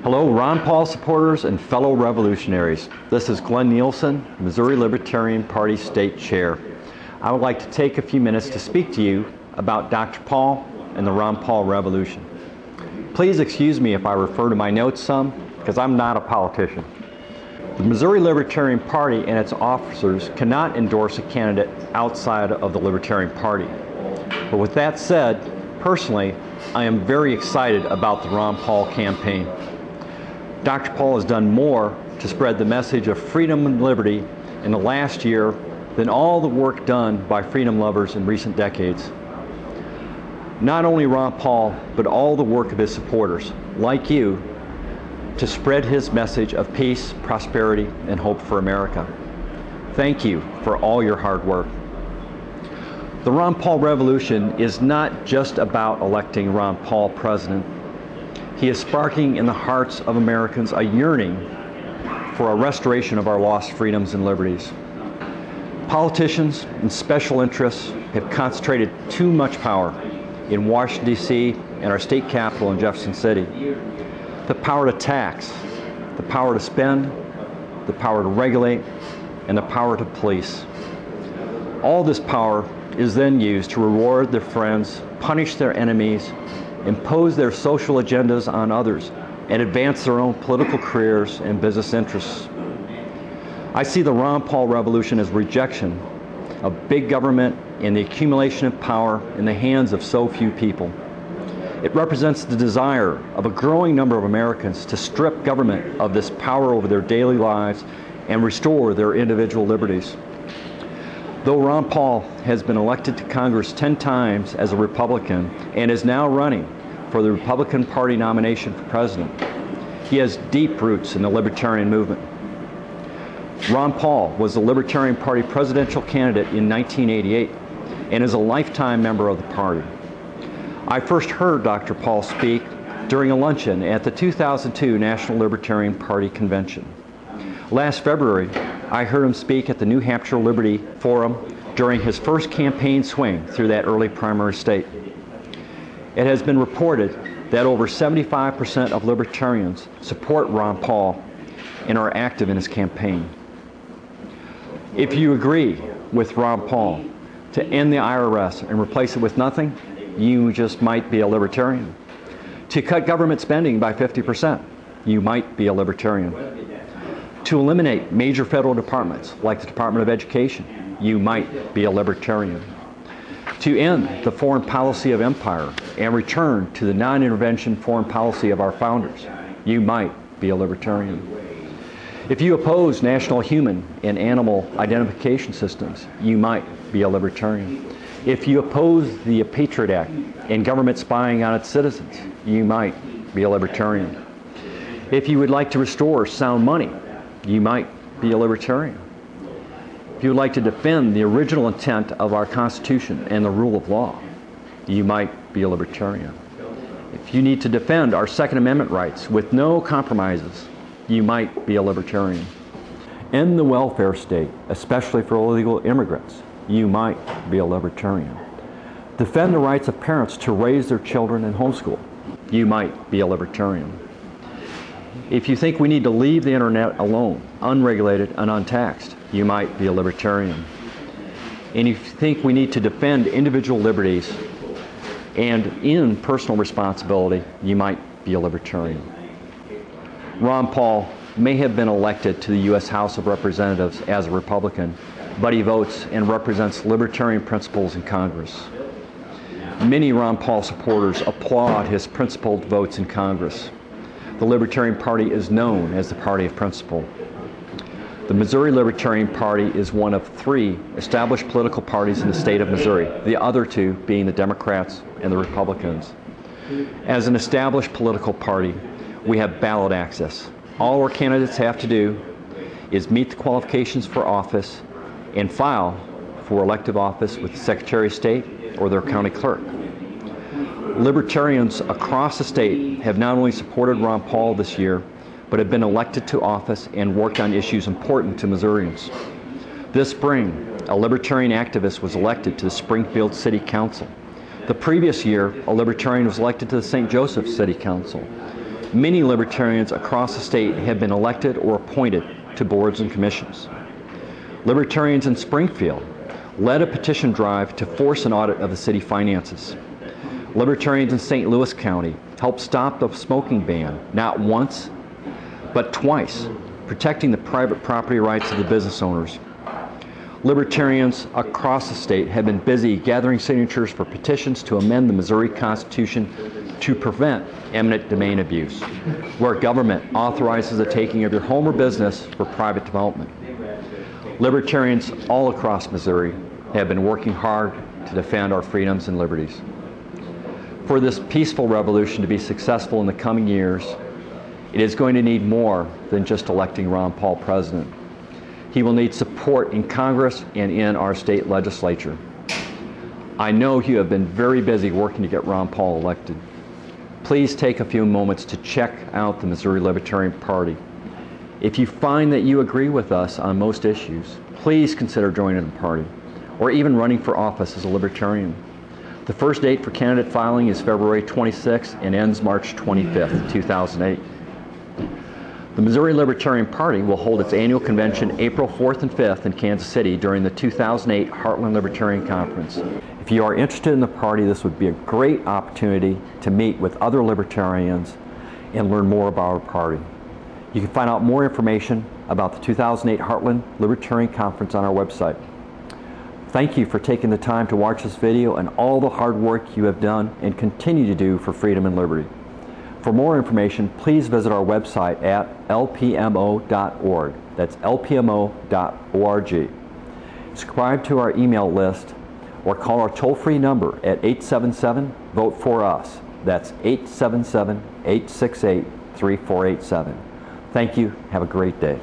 Hello, Ron Paul supporters and fellow revolutionaries. This is Glenn Nielsen, Missouri Libertarian Party State Chair. I would like to take a few minutes to speak to you about Dr. Paul and the Ron Paul Revolution. Please excuse me if I refer to my notes some, because I'm not a politician. The Missouri Libertarian Party and its officers cannot endorse a candidate outside of the Libertarian Party. But with that said, personally, I am very excited about the Ron Paul campaign. Dr. Paul has done more to spread the message of freedom and liberty in the last year than all the work done by freedom lovers in recent decades. Not only Ron Paul, but all the work of his supporters, like you, to spread his message of peace, prosperity, and hope for America. Thank you for all your hard work. The Ron Paul Revolution is not just about electing Ron Paul president. He is sparking in the hearts of Americans a yearning for a restoration of our lost freedoms and liberties. Politicians and special interests have concentrated too much power in Washington, D.C. and our state capital in Jefferson City. The power to tax, the power to spend, the power to regulate, and the power to police. All this power is then used to reward their friends, punish their enemies, impose their social agendas on others, and advance their own political careers and business interests. I see the Ron Paul Revolution as rejection of big government and the accumulation of power in the hands of so few people. It represents the desire of a growing number of Americans to strip government of this power over their daily lives and restore their individual liberties. Though Ron Paul has been elected to Congress 10 times as a Republican and is now running for the Republican Party nomination for president, he has deep roots in the Libertarian movement. Ron Paul was the Libertarian Party presidential candidate in 1988 and is a lifetime member of the party. I first heard Dr. Paul speak during a luncheon at the 2002 National Libertarian Party Convention. Last February, I heard him speak at the New Hampshire Liberty Forum during his first campaign swing through that early primary state. It has been reported that over 75% of libertarians support Ron Paul and are active in his campaign. If you agree with Ron Paul to end the IRS and replace it with nothing, you just might be a libertarian. To cut government spending by 50%, you might be a libertarian. To eliminate major federal departments like the Department of Education, you might be a libertarian. To end the foreign policy of empire and return to the non-intervention foreign policy of our founders, you might be a libertarian. If you oppose national human and animal identification systems, you might be a libertarian. If you oppose the Patriot Act and government spying on its citizens, you might be a libertarian. If you would like to restore sound money, you might be a libertarian. If you would like to defend the original intent of our Constitution and the rule of law, you might be a libertarian. If you need to defend our Second Amendment rights with no compromises, you might be a libertarian. End the welfare state, especially for illegal immigrants, you might be a libertarian. Defend the rights of parents to raise their children in homeschool, you might be a libertarian. If you think we need to leave the internet alone, unregulated and untaxed, you might be a libertarian. And if you think we need to defend individual liberties and in personal responsibility, you might be a libertarian. Ron Paul may have been elected to the U.S. House of Representatives as a Republican, but he votes and represents libertarian principles in Congress. Many Ron Paul supporters applaud his principled votes in Congress. The Libertarian Party is known as the party of principle. The Missouri Libertarian Party is one of 3 established political parties in the state of Missouri, the other 2 being the Democrats and the Republicans. As an established political party, we have ballot access. All our candidates have to do is meet the qualifications for office and file for elective office with the Secretary of State or their county clerk. Libertarians across the state have not only supported Ron Paul this year, but have been elected to office and worked on issues important to Missourians. This spring, a Libertarian activist was elected to the Springfield City Council. The previous year, a Libertarian was elected to the St. Joseph City Council. Many Libertarians across the state have been elected or appointed to boards and commissions. Libertarians in Springfield led a petition drive to force an audit of the city finances. Libertarians in St. Louis County helped stop the smoking ban, not once, but twice, protecting the private property rights of the business owners. Libertarians across the state have been busy gathering signatures for petitions to amend the Missouri Constitution to prevent eminent domain abuse, where government authorizes the taking of your home or business for private development. Libertarians all across Missouri have been working hard to defend our freedoms and liberties. For this peaceful revolution to be successful in the coming years, it is going to need more than just electing Ron Paul president. He will need support in Congress and in our state legislature. I know you have been very busy working to get Ron Paul elected. Please take a few moments to check out the Missouri Libertarian Party. If you find that you agree with us on most issues, please consider joining the party or even running for office as a Libertarian. The first date for candidate filing is February 26th and ends March 25th, 2008. The Missouri Libertarian Party will hold its annual convention April 4th and 5th in Kansas City during the 2008 Heartland Libertarian Conference. If you are interested in the party, this would be a great opportunity to meet with other libertarians and learn more about our party. You can find out more information about the 2008 Heartland Libertarian Conference on our website. Thank you for taking the time to watch this video and all the hard work you have done and continue to do for freedom and liberty. For more information, please visit our website at lpmo.org. That's lpmo.org. Subscribe to our email list or call our toll-free number at 877-VOTE-FOR-US. That's 877-868-3487. Thank you. Have a great day.